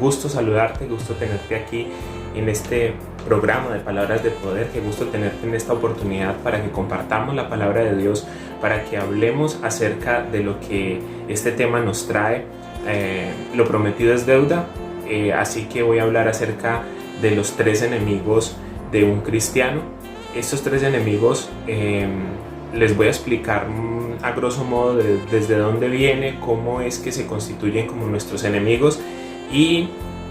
gusto saludarte, gusto tenerte aquí en este programa de Palabras de Poder, qué gusto tenerte en esta oportunidad para que compartamos la palabra de Dios, para que hablemos acerca de lo que este tema nos trae. Lo prometido es deuda, así que voy a hablar acerca de los 3 enemigos de un cristiano. Estos 3 enemigos les voy a explicar a grosso modo desde dónde viene, cómo es que se constituyen como nuestros enemigos, y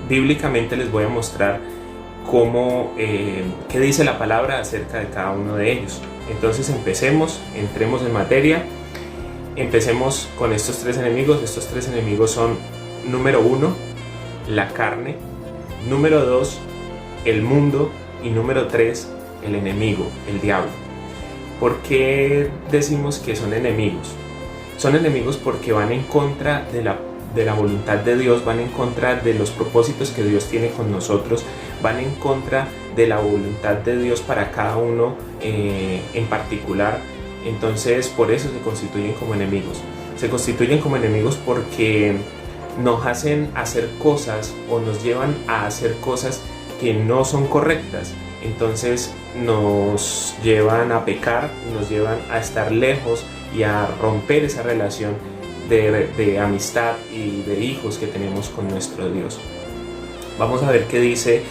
bíblicamente les voy a mostrar qué dice la palabra acerca de cada uno de ellos. Entonces entremos en materia. Empecemos con estos 3 enemigos. Estos 3 enemigos son: número 1, la carne; número 2, el mundo; y número 3, el enemigo, el diablo. ¿Por qué decimos que son enemigos? Son enemigos porque van en contra de la voluntad de Dios, van en contra de los propósitos que Dios tiene con nosotros, van en contra de la voluntad de Dios para cada uno en particular. Entonces, por eso se constituyen como enemigos. Se constituyen como enemigos porque nos hacen hacer cosas o nos llevan a hacer cosas que no son correctas. Entonces nos llevan a pecar, nos llevan a estar lejos y a romper esa relación de amistad y de hijos que tenemos con nuestro Dios. Vamos a ver qué dice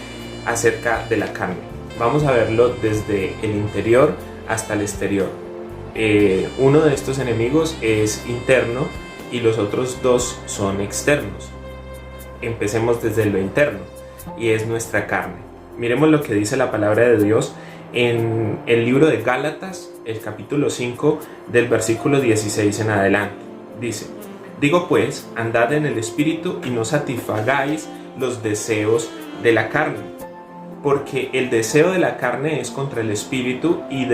acerca de la carne. Vamos a verlo desde el interior hasta el exterior. Uno de estos enemigos es interno y los otros 2 son externos. Empecemos desde lo interno, y es nuestra carne. Miremos lo que dice la palabra de Dios en el libro de Gálatas, el capítulo 5, del versículo 16 en adelante. Dice: digo pues, andad en el Espíritu y no satisfagáis los deseos de la carne, porque el deseo de la carne es contra el Espíritu y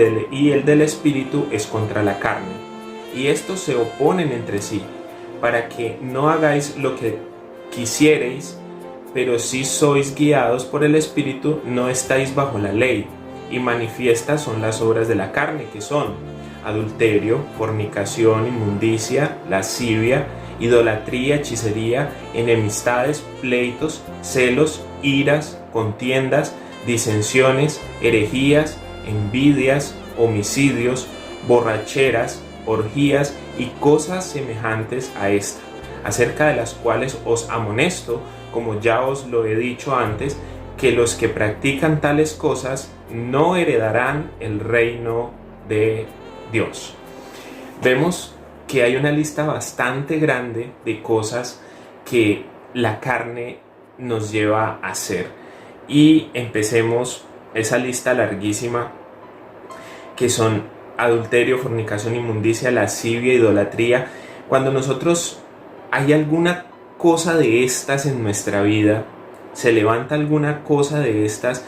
el del Espíritu es contra la carne, y estos se oponen entre sí, para que no hagáis lo que quisiereis. Pero si sois guiados por el Espíritu, no estáis bajo la ley. Y manifiestas son las obras de la carne, que son adulterio, fornicación, inmundicia, lascivia, idolatría, hechicería, enemistades, pleitos, celos, iras, contiendas, disensiones, herejías, envidias, homicidios, borracheras, orgías y cosas semejantes a esta, acerca de las cuales os amonesto, como ya os lo he dicho antes, que los que practican tales cosas no heredarán el reino de Dios. Vemos que hay una lista bastante grande de cosas que la carne nos lleva a hacer. Y empecemos esa lista larguísima, que son adulterio, fornicación, inmundicia, lascivia, idolatría. Cuando nosotros hay alguna cosa de estas en nuestra vida, se levanta alguna cosa de estas,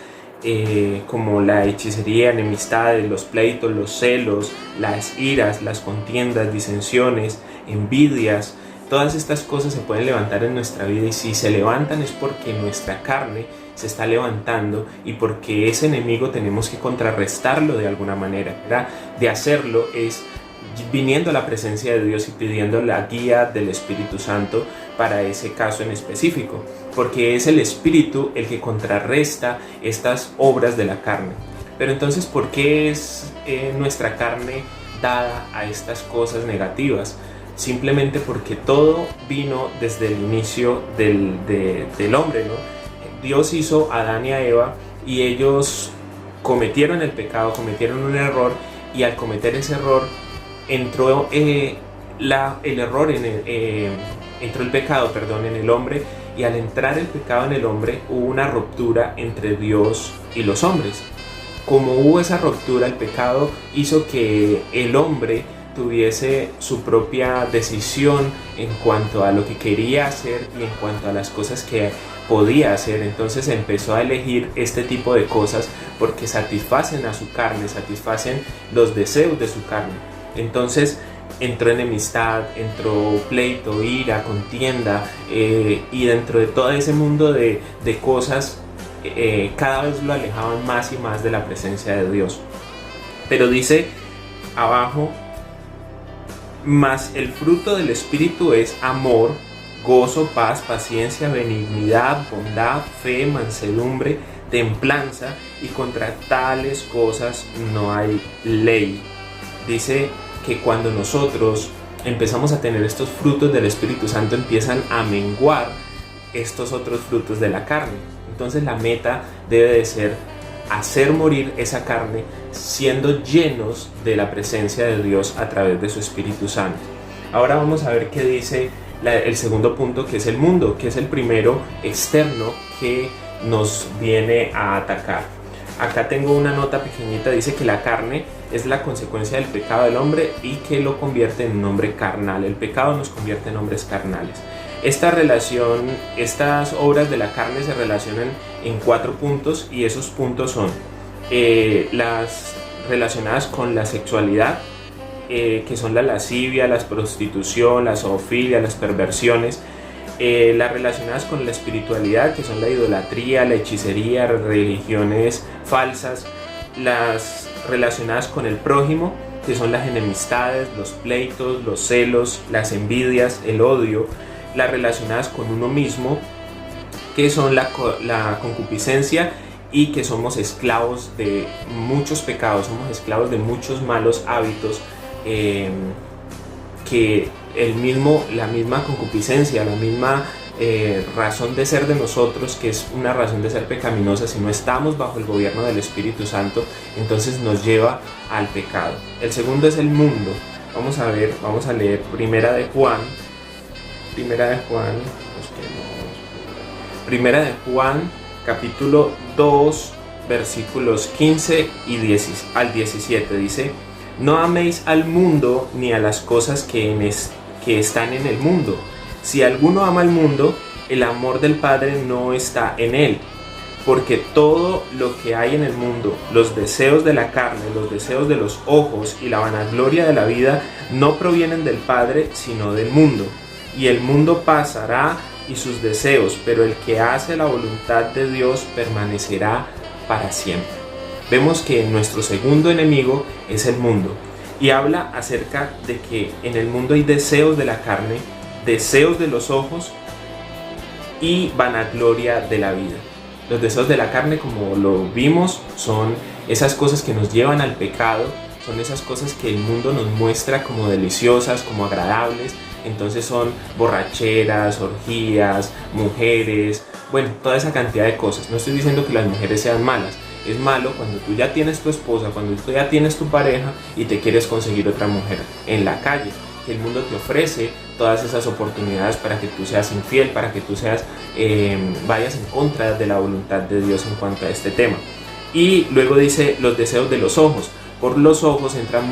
como la hechicería, enemistades, los pleitos, los celos, las iras, las contiendas, disensiones, envidias, todas estas cosas se pueden levantar en nuestra vida, y si se levantan es porque nuestra carne se está levantando y porque ese enemigo tenemos que contrarrestarlo de alguna manera, ¿verdad? De hacerlo es viniendo a la presencia de Dios y pidiendo la guía del Espíritu Santo para ese caso en específico, porque es el Espíritu el que contrarresta estas obras de la carne. Pero entonces, ¿por qué es nuestra carne dada a estas cosas negativas? Simplemente porque todo vino desde el inicio del hombre, ¿no? Dios hizo a Adán y a Eva, y ellos cometieron el pecado, cometieron un error, y al cometer ese error entró el pecado en el hombre, y al entrar el pecado en el hombre hubo una ruptura entre Dios y los hombres. Como hubo esa ruptura, el pecado hizo que el hombre tuviese su propia decisión en cuanto a lo que quería hacer y en cuanto a las cosas que podía hacer. Entonces empezó a elegir este tipo de cosas porque satisfacen a su carne, satisfacen los deseos de su carne. Entonces entró enemistad, entró pleito, ira, contienda, y dentro de todo ese mundo de cosas cada vez lo alejaban más y más de la presencia de Dios. Pero dice abajo: mas el fruto del Espíritu es amor, gozo, paz, paciencia, benignidad, bondad, fe, mansedumbre, templanza, y contra tales cosas no hay ley. Dice que cuando nosotros empezamos a tener estos frutos del Espíritu Santo, empiezan a menguar estos otros frutos de la carne. Entonces la meta debe de ser hacer morir esa carne, siendo llenos de la presencia de Dios a través de su Espíritu Santo. Ahora vamos a ver qué dice el segundo punto, que es el mundo, que es el primero externo que nos viene a atacar. Acá tengo una nota pequeñita, dice que la carne es la consecuencia del pecado del hombre y que lo convierte en un hombre carnal. El pecado nos convierte en hombres carnales. Estas obras de la carne se relacionan en 4 puntos, y esos puntos son las relacionadas con la sexualidad, que son la lascivia, la prostitución, la zoofilia, las perversiones. Las relacionadas con la espiritualidad, que son la idolatría, la hechicería, religiones falsas. Las relacionadas con el prójimo, que son las enemistades, los pleitos, los celos, las envidias, el odio. Las relacionadas con uno mismo, que son la concupiscencia, y que somos esclavos de muchos pecados, somos esclavos de muchos malos hábitos, que la misma concupiscencia, la misma razón de ser de nosotros, que es una razón de ser pecaminosa, si no estamos bajo el gobierno del Espíritu Santo, entonces nos lleva al pecado. El segundo es el mundo. Vamos a leer Primera de Juan, capítulo 2, versículos 15 al 17. Dice: no améis al mundo ni a las cosas que están en el mundo. Si alguno ama al mundo, el amor del Padre no está en él. Porque todo lo que hay en el mundo, los deseos de la carne, los deseos de los ojos y la vanagloria de la vida, no provienen del Padre, sino del mundo. Y el mundo pasará y sus deseos, pero el que hace la voluntad de Dios permanecerá para siempre. Vemos que nuestro segundo enemigo es el mundo, y habla acerca de que en el mundo hay deseos de la carne, deseos de los ojos y vanagloria de la vida. Los deseos de la carne, como lo vimos, son esas cosas que nos llevan al pecado, son esas cosas que el mundo nos muestra como deliciosas, como agradables. Entonces son borracheras, orgías, mujeres, bueno, toda esa cantidad de cosas. No estoy diciendo que las mujeres sean malas. Es malo cuando tú ya tienes tu esposa, cuando tú ya tienes tu pareja y te quieres conseguir otra mujer en la calle. Que el mundo te ofrece todas esas oportunidades para que tú seas infiel, para que tú vayas en contra de la voluntad de Dios en cuanto a este tema. Y luego dice los deseos de los ojos. Por los ojos entran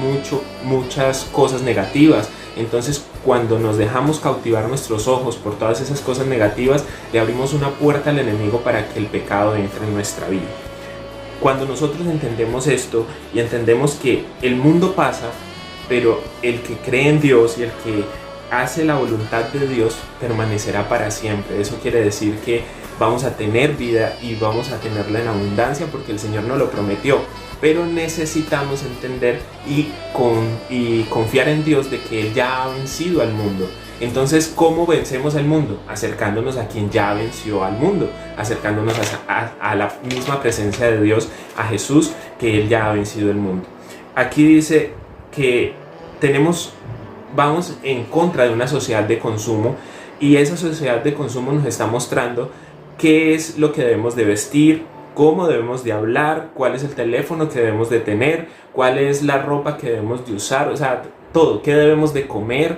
muchas cosas negativas. Entonces, cuando nos dejamos cautivar nuestros ojos por todas esas cosas negativas, le abrimos una puerta al enemigo para que el pecado entre en nuestra vida. Cuando nosotros entendemos esto y entendemos que el mundo pasa, pero el que cree en Dios y el que hace la voluntad de Dios permanecerá para siempre. Eso quiere decir que vamos a tener vida y vamos a tenerla en abundancia, porque el Señor nos lo prometió. Pero necesitamos entender y confiar en Dios de que Él ya ha vencido al mundo. Entonces, ¿cómo vencemos al mundo? Acercándonos a quien ya venció al mundo, acercándonos a la misma presencia de Dios, a Jesús, que Él ya ha vencido el mundo. Aquí dice que vamos en contra de una sociedad de consumo, y esa sociedad de consumo nos está mostrando qué es lo que debemos de vestir, cómo debemos de hablar, cuál es el teléfono que debemos de tener, cuál es la ropa que debemos de usar, o sea, todo, qué debemos de comer.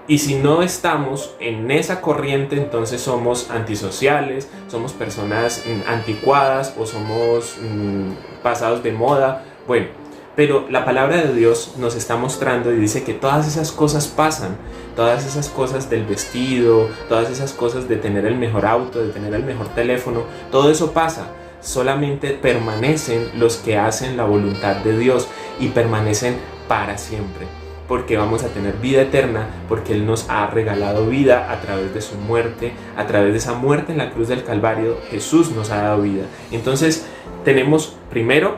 Y si no estamos en esa corriente, entonces somos antisociales, somos personas anticuadas o somos pasados de moda. Bueno, pero la palabra de Dios nos está mostrando y dice que todas esas cosas pasan, todas esas cosas del vestido, todas esas cosas de tener el mejor auto, de tener el mejor teléfono, todo eso pasa. Solamente permanecen los que hacen la voluntad de Dios y permanecen para siempre, porque vamos a tener vida eterna, porque Él nos ha regalado vida a través de su muerte, a través de esa muerte en la cruz del Calvario. Jesús nos ha dado vida. Entonces tenemos primero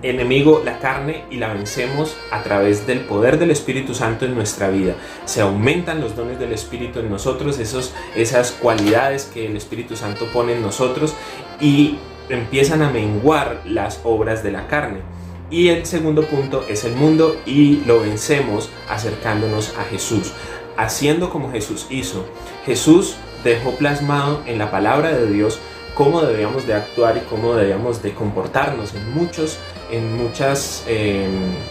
enemigo, la carne, y la vencemos a través del poder del Espíritu Santo en nuestra vida. Se aumentan los dones del Espíritu en nosotros, esas cualidades que el Espíritu Santo pone en nosotros, y empiezan a menguar las obras de la carne. Y el segundo punto es el mundo, y lo vencemos acercándonos a Jesús, haciendo como Jesús hizo. Jesús dejó plasmado en la palabra de Dios cómo debíamos de actuar y cómo debíamos de comportarnos en muchas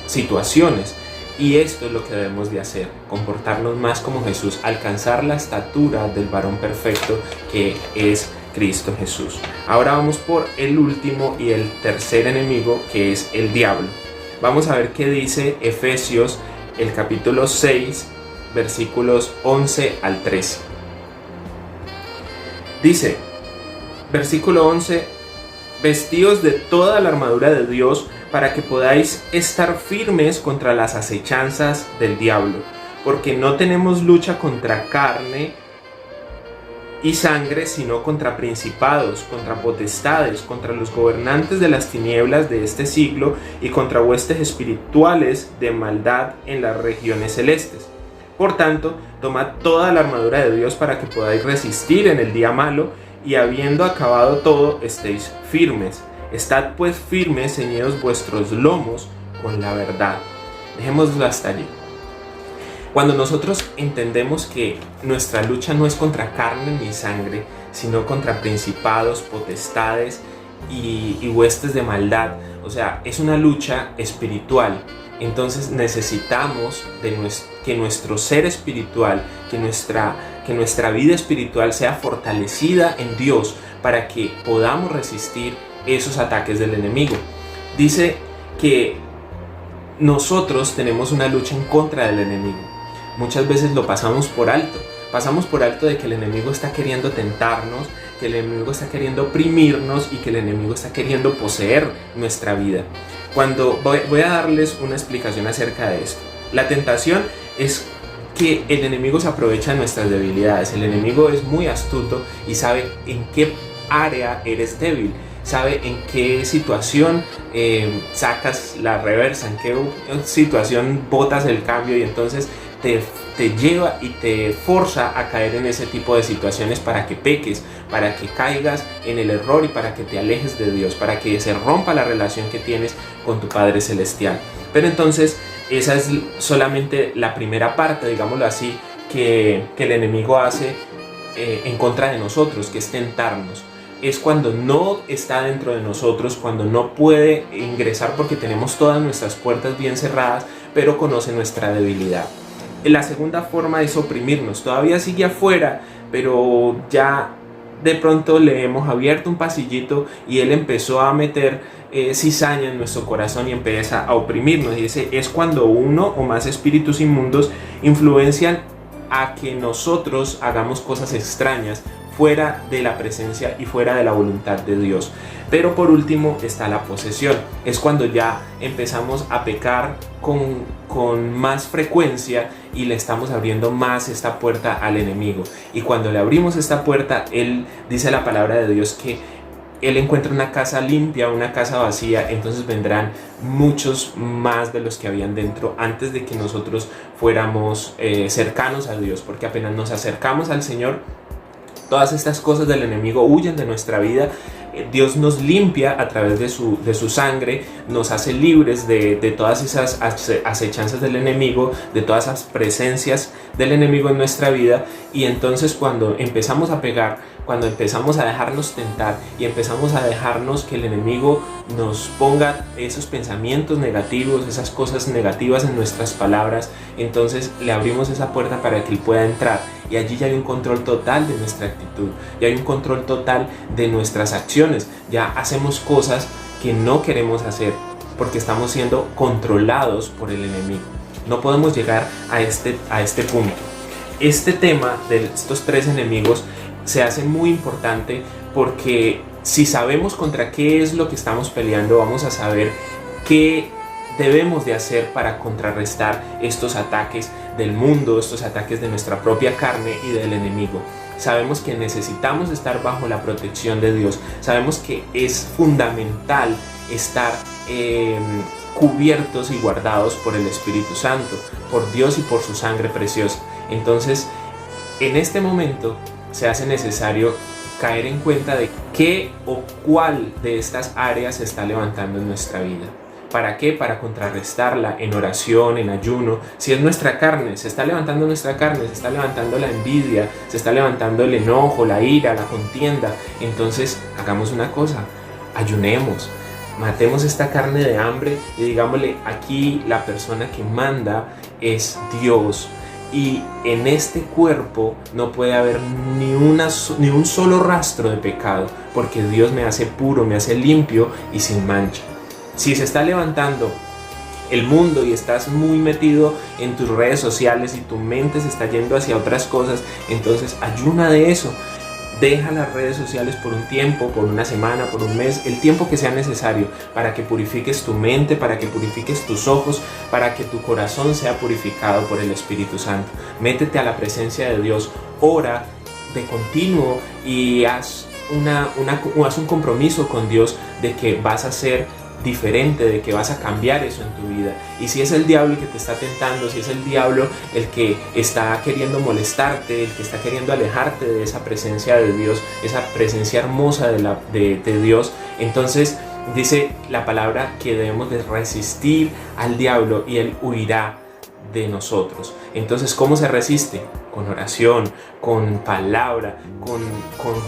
situaciones. Y esto es lo que debemos de hacer, comportarnos más como Jesús, alcanzar la estatura del varón perfecto que es Cristo Jesús. Ahora vamos por el último y el tercer enemigo, que es el diablo. Vamos a ver qué dice Efesios, el capítulo 6, versículos 11 al 13. Dice, versículo 11: vestíos de toda la armadura de Dios para que podáis estar firmes contra las acechanzas del diablo, porque no tenemos lucha contra carne y sangre, sino contra principados, contra potestades, contra los gobernantes de las tinieblas de este siglo y contra huestes espirituales de maldad en las regiones celestes. Por tanto, tomad toda la armadura de Dios para que podáis resistir en el día malo, y habiendo acabado todo, estéis firmes. Estad pues firmes, ceñidos vuestros lomos con la verdad. Dejémoslo hasta allí. Cuando nosotros entendemos que nuestra lucha no es contra carne ni sangre, sino contra principados, potestades y huestes de maldad, o sea, es una lucha espiritual. Entonces necesitamos que nuestro ser espiritual, que nuestra vida espiritual sea fortalecida en Dios para que podamos resistir esos ataques del enemigo. Dice que nosotros tenemos una lucha en contra del enemigo. Muchas veces lo pasamos por alto. Pasamos por alto de que el enemigo está queriendo tentarnos, que el enemigo está queriendo oprimirnos y que el enemigo está queriendo poseer nuestra vida. Cuando voy a darles una explicación acerca de esto. La tentación es que el enemigo se aprovecha de nuestras debilidades. El enemigo es muy astuto y sabe en qué área eres débil, sabe en qué situación sacas la reversa, en qué situación botas el cambio, y entonces te lleva y te forza a caer en ese tipo de situaciones para que peques, para que caigas en el error y para que te alejes de Dios, para que se rompa la relación que tienes con tu Padre Celestial. Pero entonces esa es solamente la primera parte, digámoslo así, que el enemigo hace en contra de nosotros, que es tentarnos. Es cuando no está dentro de nosotros, cuando no puede ingresar porque tenemos todas nuestras puertas bien cerradas, pero conoce nuestra debilidad. La segunda forma es oprimirnos. Todavía sigue afuera, pero ya de pronto le hemos abierto un pasillito y él empezó a meter cizaña en nuestro corazón y empieza a oprimirnos. Y ese es cuando uno o más espíritus inmundos influencian a que nosotros hagamos cosas extrañas fuera de la presencia y fuera de la voluntad de Dios. Pero por último está la posesión. Es cuando ya empezamos a pecar con más frecuencia y le estamos abriendo más esta puerta al enemigo. Y cuando le abrimos esta puerta, él dice la palabra de Dios que él encuentra una casa limpia, una casa vacía, entonces vendrán muchos más de los que habían dentro antes de que nosotros fuéramos cercanos a Dios, porque apenas nos acercamos al Señor, todas estas cosas del enemigo huyen de nuestra vida. Dios nos limpia a través de su sangre, nos hace libres de todas esas acechanzas del enemigo, de todas esas presencias del enemigo en nuestra vida. Y entonces cuando empezamos a pegar, cuando empezamos a dejarnos tentar y empezamos a dejarnos que el enemigo nos ponga esos pensamientos negativos, esas cosas negativas en nuestras palabras, entonces le abrimos esa puerta para que él pueda entrar. Y allí ya hay un control total de nuestra actitud, ya hay un control total de nuestras acciones. Ya hacemos cosas que no queremos hacer porque estamos siendo controlados por el enemigo. No podemos llegar a este punto. Este tema de estos tres enemigos se hace muy importante porque si sabemos contra qué es lo que estamos peleando, vamos a saber qué debemos de hacer para contrarrestar estos ataques del mundo, estos ataques de nuestra propia carne y del enemigo. sabemos que necesitamos estar bajo la protección de Dios, sabemos que es fundamental estar cubiertos y guardados por el Espíritu Santo, por Dios y por su sangre preciosa. Entonces, en este momento se hace necesario caer en cuenta de qué o cuál de estas áreas se está levantando en nuestra vida. ¿Para qué? Para contrarrestarla en oración, en ayuno. Si es nuestra carne, se está levantando nuestra carne, se está levantando la envidia, se está levantando el enojo, la ira, la contienda. Entonces, hagamos una cosa, ayunemos, matemos esta carne de hambre y digámosle, aquí la persona que manda es Dios. Y en este cuerpo no puede haber ni un solo rastro de pecado, porque Dios me hace puro, me hace limpio y sin mancha. Si se está levantando el mundo y estás muy metido en tus redes sociales y tu mente se está yendo hacia otras cosas, entonces ayuna de eso. Deja las redes sociales por un tiempo, por una semana, por un mes, el tiempo que sea necesario para que purifiques tu mente, para que purifiques tus ojos, para que tu corazón sea purificado por el Espíritu Santo. Métete a la presencia de Dios, ora de continuo y haz un compromiso con Dios de que vas a ser diferente, de que vas a cambiar eso en tu vida. Y si es el diablo el que te está tentando, si es el diablo el que está queriendo molestarte, el que está queriendo alejarte de esa presencia de Dios, esa presencia hermosa de Dios, entonces dice la palabra que debemos de resistir al diablo y él huirá de nosotros. Entonces, ¿cómo se resiste? Con oración, con palabra, con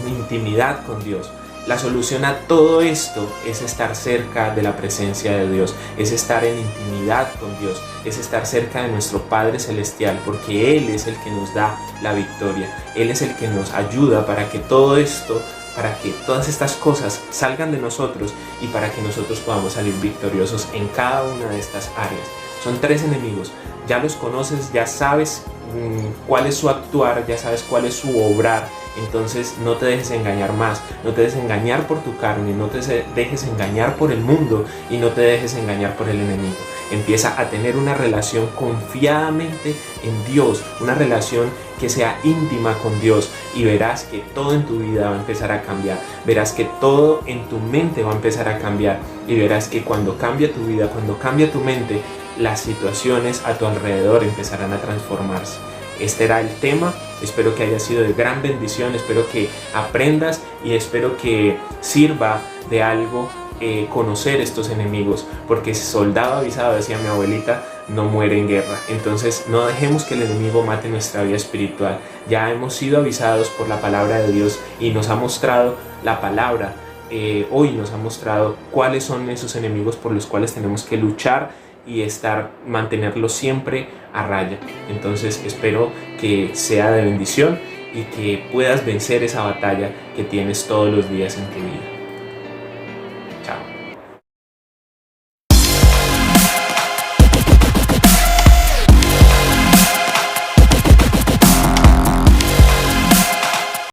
intimidad con Dios. La solución a todo esto es estar cerca de la presencia de Dios, es estar en intimidad con Dios, es estar cerca de nuestro Padre Celestial, porque Él es el que nos da la victoria, Él es el que nos ayuda para que todo esto, para que todas estas cosas salgan de nosotros y para que nosotros podamos salir victoriosos en cada una de estas áreas. Son 3 enemigos, ya los conoces, ya sabes cuál es su actuar, ya sabes cuál es su obrar. Entonces no te dejes engañar más, no te dejes engañar por tu carne, no te dejes engañar por el mundo y no te dejes engañar por el enemigo. Empieza a tener una relación confiadamente en Dios, una relación que sea íntima con Dios y verás que todo en tu vida va a empezar a cambiar, verás que todo en tu mente va a empezar a cambiar y verás que cuando cambia tu vida, cuando cambia tu mente, las situaciones a tu alrededor empezarán a transformarse. Este era el tema, espero que haya sido de gran bendición, espero que aprendas y espero que sirva de algo conocer estos enemigos, porque soldado avisado, decía mi abuelita, no muere en guerra. Entonces no dejemos que el enemigo mate nuestra vida espiritual. Ya hemos sido avisados por la palabra de Dios y nos ha mostrado la palabra, hoy nos ha mostrado cuáles son esos enemigos por los cuales tenemos que luchar y mantenerlo siempre a raya. Entonces espero que sea de bendición y que puedas vencer esa batalla que tienes todos los días en tu vida.